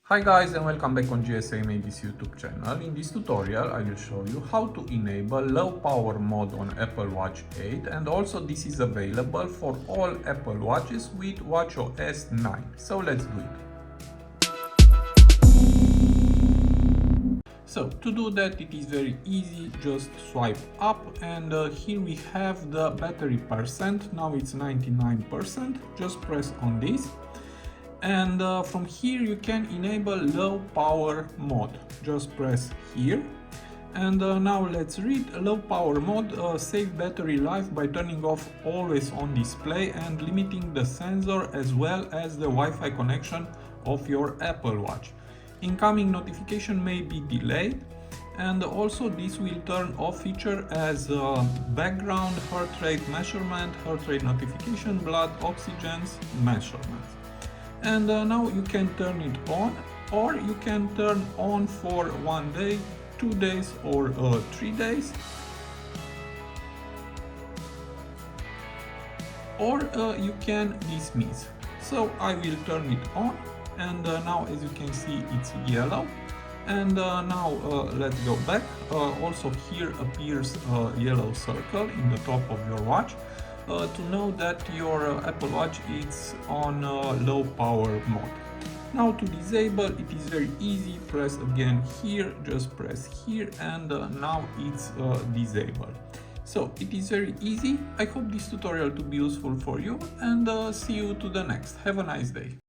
Hi guys and welcome back on GSM-ABC YouTube channel. In this tutorial I will show you how to enable low power mode on Apple Watch 8, and also this is available for all Apple Watches with WatchOS 9. So let's do it. So to do that it is very easy, just swipe up and here we have the battery percent. Now it's 99%, just press on this. And from here you can enable low power mode. Just press here. And now let's read. Low power mode save battery life by turning off always on display and limiting the sensor as well as the Wi-Fi connection of your Apple Watch. Incoming notification may be delayed, and also this will turn off feature as background heart rate measurement, heart rate notification, blood oxygen measurements. And now you can turn it on, or you can turn on for 1 day, 2 days or 3 days, or you can dismiss. So I will turn it on, and now as you can see it's yellow. And now let's go back. Also here appears a yellow circle in the top of your watch to know that your Apple Watch is on low power mode. Now to disable it is very easy. Press again here, just press here, and now it's disabled. So it is very easy. I hope this tutorial to be useful for you, and see you to the next. Have a nice day.